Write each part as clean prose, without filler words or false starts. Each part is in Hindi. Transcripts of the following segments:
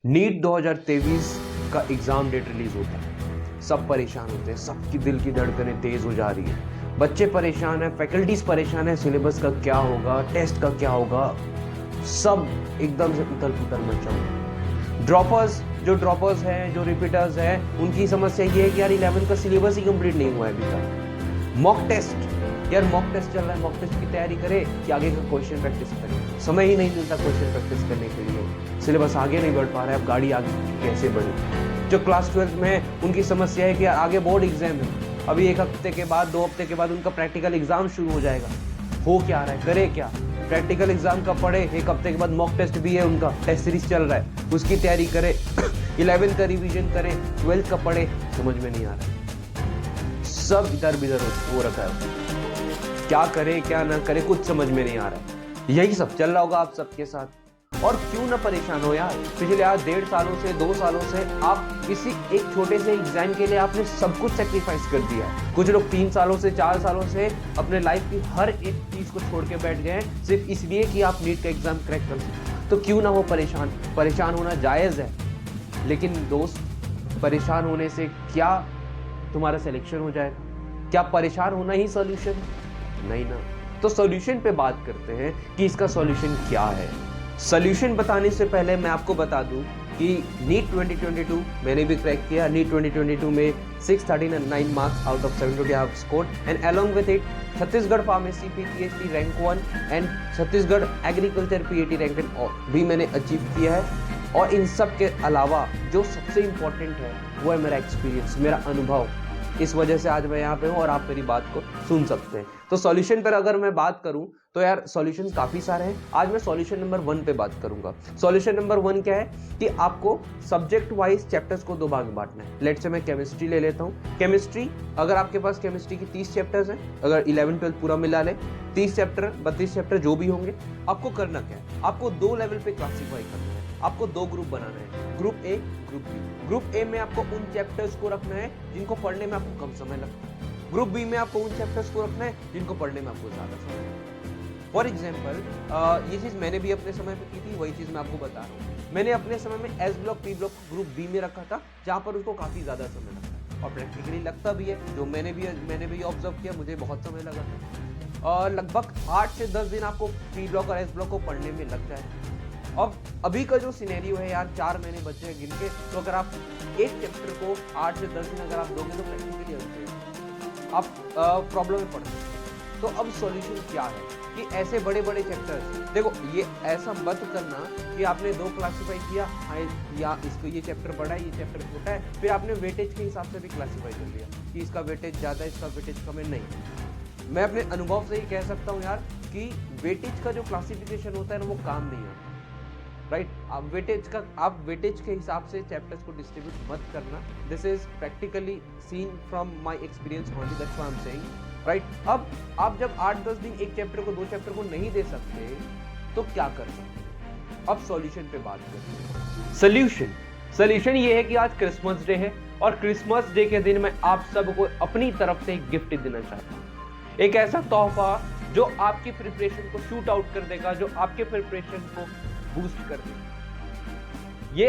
नीट 2023 का एग्जाम डेट रिलीज होता है। सब परेशान होते हैं, सबकी दिल की धड़कनें तेज हो जा रही है। बच्चे परेशान है, फैकल्टीज परेशान है, सिलेबस का क्या होगा, टेस्ट का क्या होगा, सब एकदम से उथल पुथल मचा हुआ। ड्रॉपर्स हैं, जो रिपीटर्स हैं, उनकी समस्या ये है कि यार 11 का सिलेबस ही कंप्लीट नहीं हुआ है अभी तक। मॉक टेस्ट चल रहा है, मॉक टेस्ट की तैयारी करे कि आगे का क्वेश्चन प्रैक्टिस करे। समय ही नहीं मिलता क्वेश्चन प्रैक्टिस करने के लिए, सिलेबस आगे नहीं बढ़ पा रहा है, अब गाड़ी आगे कैसे बढ़े। जो क्लास 12 में है उनकी समस्या है कि आगे बोर्ड एग्जाम है, अभी एक हफ्ते के बाद 2 हफ्ते के बाद उनका प्रैक्टिकल एग्जाम शुरू हो जाएगा। हो क्या रहा है, करे क्या, प्रैक्टिकल एग्जाम का पढ़े, एक हफ्ते के बाद मॉक टेस्ट भी है, उनका टेस्ट सीरीज चल रहा है, उसकी तैयारी करे 11 का रिवीजन करे, 12 का पढ़े, समझ में नहीं आ रहा है। सब इधर बिधर हो रखा है, क्या करे क्या ना करे कुछ समझ में नहीं आ रहा है। यही सब चल रहा होगा आप सबके साथ। और क्यों ना परेशान हो यार, पिछले आज 1.5 सालों से 2 सालों से आप किसी एक छोटे से एग्जाम के लिए आपने सब कुछ सेक्रीफाइस कर दिया है। कुछ लोग 3 सालों से 4 सालों से अपने लाइफ की हर एक चीज को छोड़ के बैठ गए हैं सिर्फ इसलिए कि आप नीट का एग्जाम क्रैक कर सकें। तो क्यों ना हो परेशान होना जायज है, लेकिन दोस्त परेशान होने से क्या तुम्हारा सिलेक्शन हो जाएगा? क्या परेशान होना ही सॉल्यूशन है? नहीं ना। तो सॉल्यूशन पे बात करते हैं कि इसका सॉल्यूशन क्या है। सॉल्यूशन बताने से पहले मैं आपको बता दूं कि नीट 2022 मैंने भी क्रैक किया। नीट 2022 में 639 marks out of 720 I have scored and along with it Chhattisgarh pharmacy PhD rank 1 and Chhattisgarh agriculture PhD rank 10 भी मैंने अचीव किया है। और इन सब के अलावा जो सबसे इंपॉर्टेंट है वो है मेरा एक्सपीरियंस, मेरा अनुभव। इस वजह से आज मैं यहाँ पे हूँ और आप मेरी बात को सुन सकते हैं। तो सॉल्यूशन पर अगर मैं बात करूँ तो यार सॉल्यूशन काफी सारे हैं। आज मैं सॉल्यूशन नंबर 1 पे बात करूंगा। सॉल्यूशन नंबर 1 क्या है कि आपको सब्जेक्ट वाइज चैप्टर्स को 2 भाग में बांटना है। लेट्स से मैं केमिस्ट्री ले लेता हूँ। केमिस्ट्री, अगर आपके पास केमिस्ट्री की 30 चैप्टर्स हैं, अगर 11-12 पूरा मिला ले, 30 चैप्टर 32 चैप्टर जो भी होंगे, आपको करना क्या है, आपको 2 लेवल पे क्लासीफाई करना है। आपको 2 ग्रुप बनाना है, group A, group B. Group A में आपको उन चैप्टर्स को रखना है जिनको पढ़ने में आपको कम समय लगता है। ग्रुप बी में आपको उन चैप्टर्स को रखना है जिनको पढ़ने में आपको ज्यादा समय लगता है। फॉर एग्जाम्पल ये चीज मैंने भी अपने समय पे की थी, वही चीज मैं आपको बता रहा हूँ। मैंने अपने समय में S block P block group B में रखा था, जहां पर उसको काफी ज्यादा समय लगता है और प्रैक्टिकली लगता भी है। जो मैंने भी ऑब्जर्व किया, मुझे बहुत समय लगा था। और लगभग 8 से 10 दिन आपको पी ब्लॉक और एस ब्लॉक को पढ़ने में लग जाए। अब अभी का जो सिनेरियो है यार, 4 महीने बचे हैं गिन के, तो अगर आप एक चैप्टर को 8 से 10 दिन अगर आप दोगे तो प्रैक्टिकली आप प्रॉब्लम में पड़ सकते हैं। तो अब सॉल्यूशन क्या है कि ऐसे बड़े बड़े चैप्टर्स, देखो ये ऐसा मत करना कि आपने 2 क्लासीफाई किया, या इसको ये चैप्टर बड़ा है, ये चैप्टर छोटा है, फिर आपने वेटेज के हिसाब से भी क्लासीफाई कर लिया कि इसका वेटेज ज्यादा है, इसका वेटेज कम है। नहीं, मैं अपने अनुभव से ही कह सकता हूँ यार कि वेटेज का जो क्लासिफिकेशन होता है ना, वो काम नहीं आता। राइट, आप वेटेज के हिसाब से चैप्टर्स को डिस्ट्रीब्यूट मत करना। This is practically seen from my experience only, that's why I am saying. Right, अब आप जब 8-10 दिन एक चैप्टर को 2 चैप्टर को नहीं दे सकते तो क्या कर सकते? अब सॉल्यूशन पे बात करते हैं। सॉल्यूशन ये है कि आज क्रिसमस डे है और क्रिसमस डे के दिन मैं आप सबको अपनी तरफ से एक गिफ्ट देना चाहता हूँ। एक ऐसा तोहफा जो आपकी प्रिपरेशन को शूट आउट कर देगा, जो आपके प्रिपरेशन को बूस्ट कर देगा।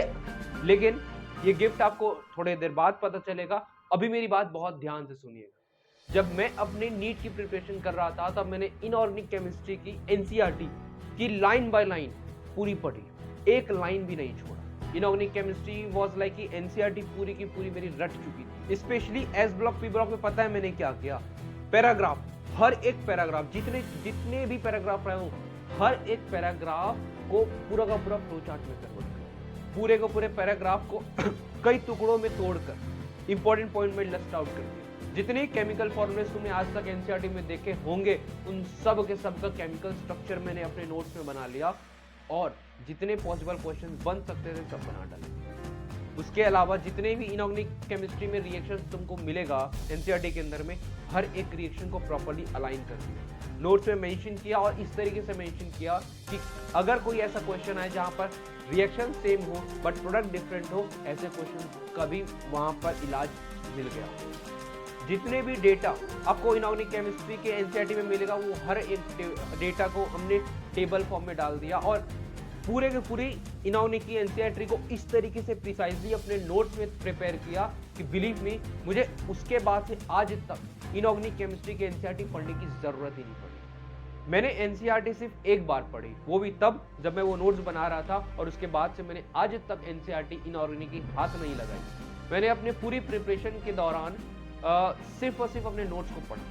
लेकिन ये गिफ्ट आपको थोड़ी देर बाद पता चलेगा। अभी मेरी बात बहुत ध्यान से सुनिएगा। जब मैं अपने नीट की प्रिपरेशन कर रहा था तब मैंने इनऑर्गेनिक केमिस्ट्री की एनसीईआरटी की लाइन बाय लाइन पूरी पढ़ी, एक लाइन भी नहीं छोड़ा। इनऑर्गेनिक केमिस्ट्री वाज लाइक कि एनसीईआरटी पूरी की पूरी मेरी रट चुकी थी। Specially S block P block में पता है मैंने क्या किया, पैराग्राफ, हर एक पैराग्राफ, जितने भी पैराग्राफ रहे हो, हर एक पैराग्राफ को पूरा का पूरा फ्लो चार्ट में कन्वर्ट कर, पूरे को पूरे पैराग्राफ को कई टुकड़ों में तोड़कर इंपॉर्टेंट पॉइंट में लिस्ट आउट कर दिया। जितने केमिकल फॉर्मूले तुमने आज तक एनसीईआरटी में देखे होंगे, उन सब के सब का केमिकल स्ट्रक्चर मैंने अपने नोट्स में बना लिया और जितने पॉसिबल क्वेश्चंस बन सकते थे सब बना डाले। उसके अलावा जितने भी इनऑर्गेनिक केमिस्ट्री में रिएक्शन तुमको मिलेगा एनसीईआरटी के अंदर में, हर एक रिएक्शन को प्रॉपर्ली अलाइन कर दिया, नोट्स में मेंशन किया और इस तरीके से मेंशन किया कि अगर कोई ऐसा क्वेश्चन आए जहां पर रिएक्शन सेम हो बट प्रोडक्ट डिफरेंट हो, ऐसे क्वेश्चन का भी वहां पर इलाज मिल गया। जितने भी डेटा आपको इनऑर्गेनिक केमिस्ट्री के एनसीईआरटी में मिलेगा, वो हर एक डेटा को हमने टेबल फॉर्म में डाल दिया और पूरे के पूरे इन्होंने की एनसीईआरटी को इस तरीके से प्रिसाइजली अपने नोट्स में प्रिपेयर किया कि बिलीव मी, मुझे उसके बाद से आज तक इनऑर्गेनिक केमिस्ट्री के एनसीईआरटी पढ़ने की जरूरत ही नहीं पड़ी। मैंने एनसीईआरटी सिर्फ एक बार पढ़ी, वो भी तब जब मैं वो नोट्स बना रहा था, और उसके बाद से मैंने आज तक एनसीईआरटी इनऑर्गेनिक की हाथ नहीं लगाई। मैंने अपने पूरी प्रिपरेशन के दौरान सिर्फ और सिर्फ अपने नोट्स को पढ़ा।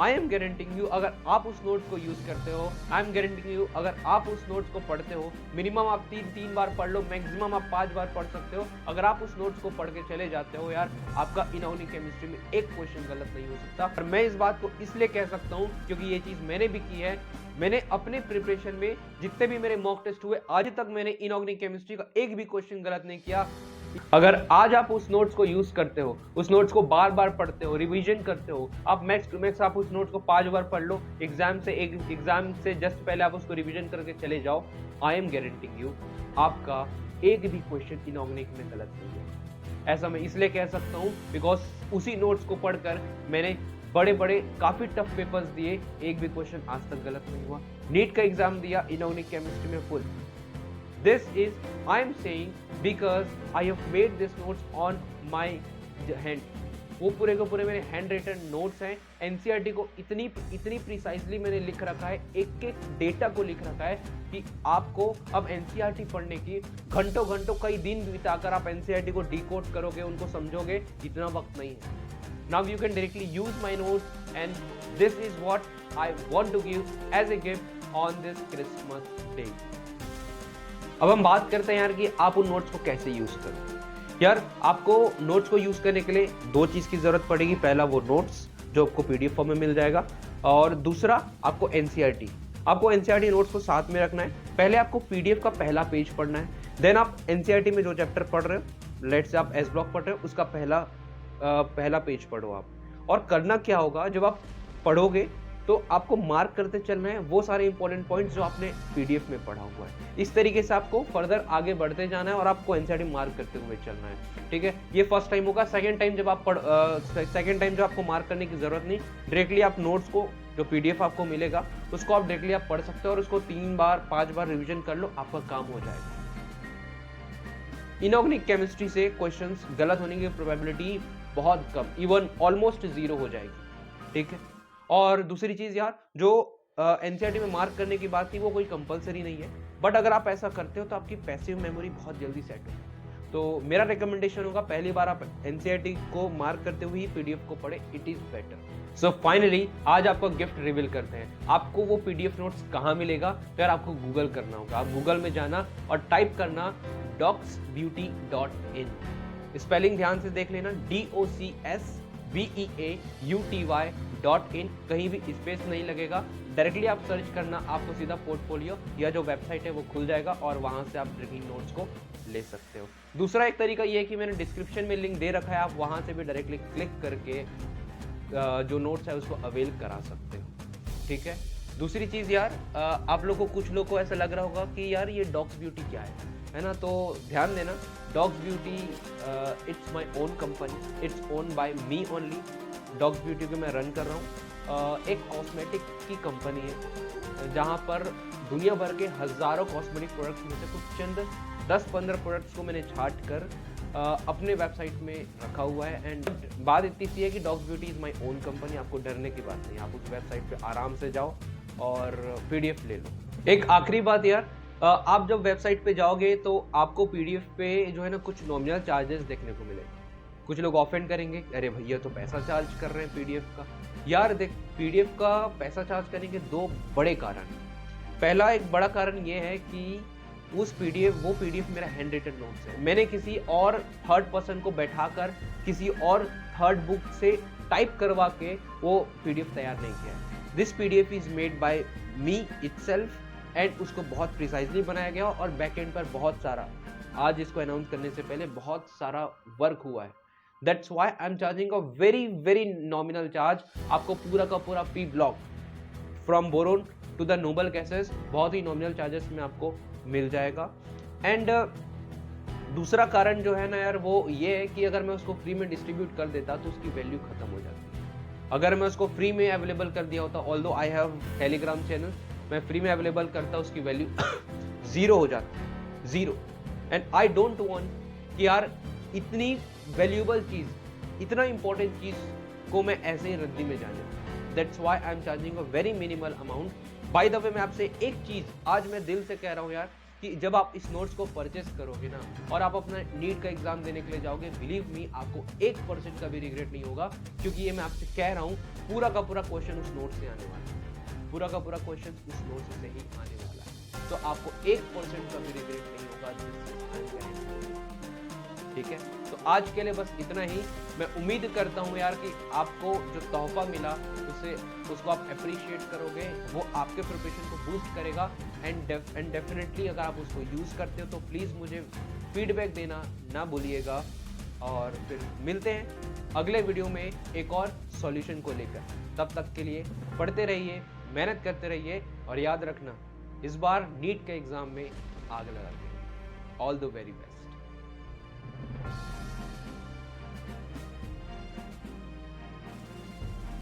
आई एम गारंटिंग यू, अगर आप उस नोट्स को यूज करते हो, आई एम गारंटिंग यू, अगर आप उस नोट्स को पढ़ते हो, मिनिमम आप तीन बार पढ़ लो, मैक्सिमम आप 5 बार पढ़ सकते हो। अगर आप उस नोट्स को पढ़ के चले जाते हो यार, आपका इनऑर्गेनिक केमिस्ट्री में एक क्वेश्चन गलत नहीं हो सकता। और मैं इस बात को इसलिए कह सकता हूँ क्योंकि ये चीज मैंने भी की है। मैंने अपने प्रिपरेशन में जितने भी मेरे मॉक टेस्ट हुए, आज तक मैंने इनऑर्गेनिक केमिस्ट्री का एक भी क्वेश्चन गलत नहीं किया। अगर आज आप उस नोट्स को यूज करते हो, उस नोट्स को बार बार पढ़ते हो, रिवीजन करते हो, आप मैक्स टू मैक्स आप उस नोट्स को 5 बार पढ़ लो, एग्जाम से जस्ट पहले आप उसको रिवीजन करके चले जाओ, आई एम गारंटिंग यू आपका एक भी क्वेश्चन इनऑर्गेनिक में गलत नहीं है। ऐसा मैं इसलिए कह सकता हूँ बिकॉज उसी नोट्स को पढ़कर मैंने बड़े बड़े काफी टफ पेपर्स दिए, एक भी क्वेश्चन आज तक गलत नहीं हुआ। नीट का एग्जाम दिया इनऑर्गेनिक केमिस्ट्री में full. This is I am saying because I have made this notes on my hand. वो पूरे के पूरे मेरे हैंड रिटन नोट्स हैं। एनसीईआरटी को इतनी प्रिसाइजली मैंने लिख रखा है, एक एक डेटा को लिख रखा है कि आपको अब एनसीईआरटी पढ़ने की घंटों कई दिन बिताकर आप एनसीईआरटी को डिकोड करोगे, उनको समझोगे, इतना वक्त नहीं है। Now you can directly use my notes and this is what I want to give as a gift on this Christmas day. अब हम बात करते हैं यार कि आप उन नोट्स को कैसे यूज करें। यार आपको नोट्स को यूज करने के लिए 2 चीज की जरूरत पड़ेगी। पहला वो नोट्स जो आपको पीडीएफ फॉर्म में मिल जाएगा, और दूसरा आपको एनसीईआरटी। आपको एनसीईआरटी नोट्स को साथ में रखना है। पहले आपको पीडीएफ का पहला पेज पढ़ना है, देन आप एनसीईआरटी में जो चैप्टर पढ़ रहे हो, लेट्स से आप एस ब्लॉक पढ़ रहे हो, उसका पहला पेज पढ़ो आप। और करना क्या होगा, जब आप पढ़ोगे तो आपको मार्क करते चलना है वो सारे इंपॉर्टेंट पॉइंट्स जो आपने पीडीएफ में पढ़ा हुआ है। इस तरीके से आपको फर्दर आगे बढ़ते जाना है और आपको एनसीईआरटी मार्क करते हुए चलना है, ठीक है। ये फर्स्ट टाइम होगा। सेकंड टाइम जब आपको मार्क करने की जरूरत नहीं, डायरेक्टली आप नोट्स को, जो पीडीएफ आपको मिलेगा उसको आप डायरेक्टली आप पढ़ सकते हो और उसको 3 बार 5 बार रिविजन कर लो, आपका काम हो जाएगा। इनऑर्गेनिक केमिस्ट्री से क्वेश्चंस गलत होने की प्रोबेबिलिटी बहुत कम, इवन ऑलमोस्ट 0 हो जाएगी, ठीक है। और दूसरी चीज यार, जो एनसीईआरटी में मार्क करने की बात थी वो कोई कंपलसरी नहीं है, बट अगर आप ऐसा करते हो तो आपकी पैसिव मेमोरी बहुत जल्दी सेट हो। तो मेरा रिकमेंडेशन होगा पहली बार आप एनसीईआरटी को मार्क करते हुए ही पीडीएफ को पढ़े, it is better. So finally आज आपको गिफ्ट रिवील करते हैं। आपको वो पीडीएफ नोट्स कहाँ मिलेगा, फिर आपको गूगल करना होगा। आप गूगल में जाना और टाइप करना docsbeauty.in। स्पेलिंग ध्यान से देख लेना, DOCSBEAUTY.in, कहीं भी स्पेस नहीं लगेगा। डायरेक्टली आप सर्च करना, आपको सीधा पोर्टफोलियो या जो वेबसाइट है वो खुल जाएगा और वहां से आप ड्रिंकिंग नोट्स को ले सकते हो। दूसरा एक तरीका ये है कि मैंने डिस्क्रिप्शन में लिंक दे रखा है, आप वहां से भी डायरेक्टली क्लिक करके जो नोट्स है उसको अवेल करा सकते हो, ठीक है। दूसरी चीज यार, आप लोग को, कुछ लोग को ऐसा लग रहा होगा कि यार ये डॉक्स ब्यूटी क्या है ना, तो ध्यान देना, dogs beauty it's my own company, it's own by me only. Dogs beauty को मैं रन कर रहा हूँ। एक कॉस्मेटिक की कंपनी है जहाँ पर दुनिया भर के हजारों कॉस्मेटिक प्रोडक्ट्स में से कुछ चंद 10-15 प्रोडक्ट्स को मैंने छांट कर अपने वेबसाइट में रखा हुआ है। एंड बात इतनी सी है कि dogs beauty is my own company, आपको डरने की बात नहीं, आप उस वेबसाइट पे आराम से जाओ और पीडीएफ ले लो। एक आखिरी बात यार, आप जब वेबसाइट पे जाओगे तो आपको पीडीएफ पे जो है ना कुछ नॉमिनल चार्जेस देखने को मिलेंगे। कुछ लोग ऑफेंड करेंगे, अरे भैया तो पैसा चार्ज कर रहे हैं पीडीएफ का। यार देख, पीडीएफ का पैसा चार्ज करने के 2 बड़े कारण हैं। पहला एक बड़ा कारण ये है कि वो पीडीएफ मेरा हैंड रिटन नोट्स है। मैंने किसी और थर्ड पर्सन को बैठाकर किसी और थर्ड बुक से टाइप करवा के वो पीडीएफ तैयार नहीं किया है। This PDF is made by me itself and उसको बहुत प्रिसाइजली बनाया गया और बैकएंड पर बहुत सारा, आज इसको अनाउंस करने से पहले बहुत सारा वर्क हुआ है। That's why I am charging a very nominal charge. आपको पूरा का पूरा P block from boron to the noble gases बहुत ही नॉमिनल चार्जेस में आपको मिल जाएगा। एंड दूसरा कारण जो है ना यार, वो ये है कि अगर मैं उसको फ्री में डिस्ट्रीब्यूट कर देता तो उसकी वैल्यू खत्म हो जाती। अगर मैं उसको फ्री में अवेलेबल कर दिया होता, although I have Telegram channel, मैं फ्री में अवेलेबल करता उसकी वैल्यू जीरो हो जाता है, zero. And I don't want कि यार इतनी वैल्यूएबल चीज, इतना इंपॉर्टेंट चीज को मैं ऐसे ही रद्दी में जाने। That's why I am charging a very minimal amount. By the way मैं आपसे एक चीज आज मैं दिल से कह रहा हूँ यार, कि जब आप इस नोट्स को परचेस करोगे ना और आप अपना नीट का एग्जाम देने के लिए जाओगे, बिलीव मी आपको 1% का भी रिग्रेट नहीं होगा, क्योंकि ये मैं आपसे कह रहा हूँ पूरा का पूरा क्वेश्चन उस नोट से आने वाला है, पूरा का पूरा क्वेश्चन उस नोट से ही आने वाला है। तो आपको 1% का भी रिग्रेट नहीं होगा। ठीक है, तो आज के लिए बस इतना ही। मैं उम्मीद करता हूँ यार कि आपको जो तोहफा मिला उसको आप अप्रिशिएट करोगे, वो आपके प्रिपरेशन को बूस्ट करेगा। एंड डेफिनेटली अगर आप उसको यूज़ करते हो तो प्लीज़ मुझे फीडबैक देना ना भूलिएगा। और फिर मिलते हैं अगले वीडियो में एक और सॉल्यूशन को लेकर। तब तक के लिए पढ़ते रहिए, मेहनत करते रहिए, और याद रखना इस बार नीट के एग्ज़ाम में आग लगा के। All the very best.